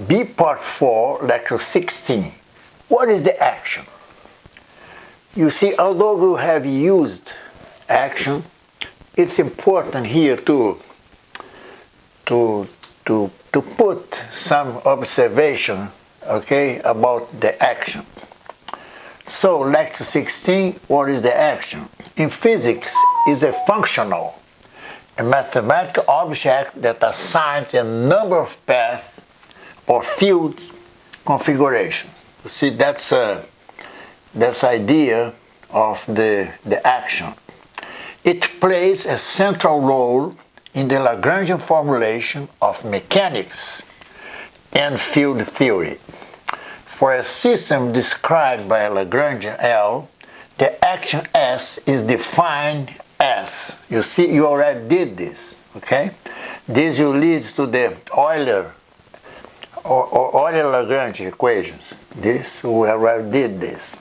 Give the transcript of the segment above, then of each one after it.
B part 4, lecture 16. What is the action? You see, although you have used action, it's important here to put some observation, okay, about the action. So, lecture 16, what is the action? In physics, is a functional, a mathematical object that assigns a number of paths or field configuration. You see, that's idea of the action. It plays a central role in the Lagrangian formulation of mechanics and field theory. For a system described by a Lagrangian L, the action S is defined as, you see, you already did this, okay? This leads to the Euler-Lagrange equations. This, we already did this.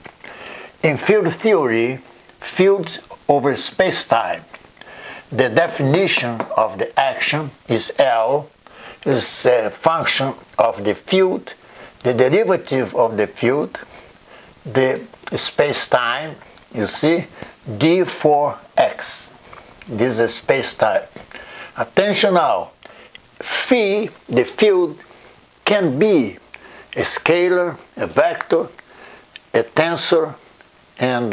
In field theory, fields over space-time, the definition of the action is L, is a function of the field, the derivative of the field, the space-time, you see, d for x. This is space-time. Attention now, phi, the field, can be a scalar, a vector, a tensor, and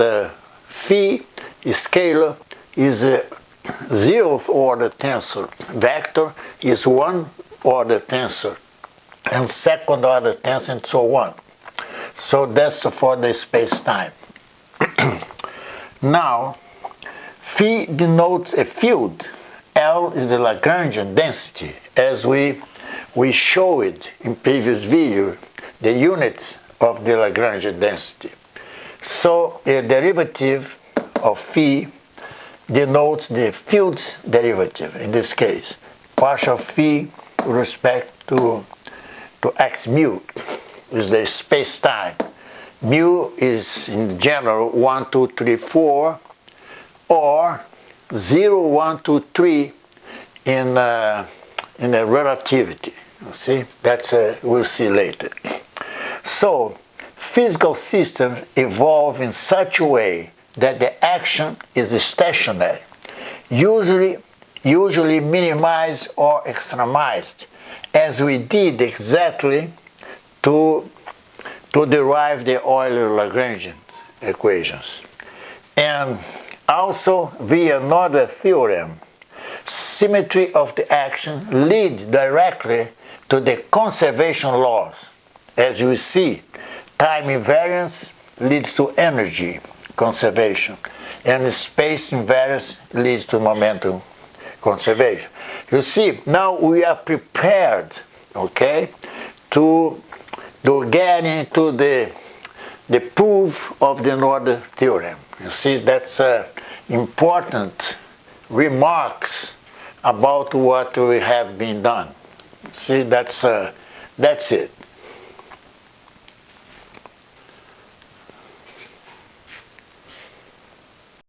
phi is scalar, is a zeroth order tensor. Vector is one order tensor, and second order tensor, and so on. So that's for the space-time. Now, phi denotes a field. L is the Lagrangian density, as we showed in previous video, the units of the Lagrangian density. So a derivative of phi denotes the field's derivative, in this case, partial phi with respect to x mu, is the space-time. Mu is in general 1, 2, 3, 4, or 0, 1, 2, 3 in a relativity. You see, that's we'll see later. So, physical systems evolve in such a way that the action is stationary, usually minimized or extremized, as we did exactly to derive the Euler-Lagrangian equations. And also via another theorem, symmetry of the action leads directly to the conservation laws. As you see, time invariance leads to energy conservation, and space invariance leads to momentum conservation. You see, now we are prepared, okay, to get into the proof of the Noether theorem. You see, that's important remarks about what we have been done. See, that's it.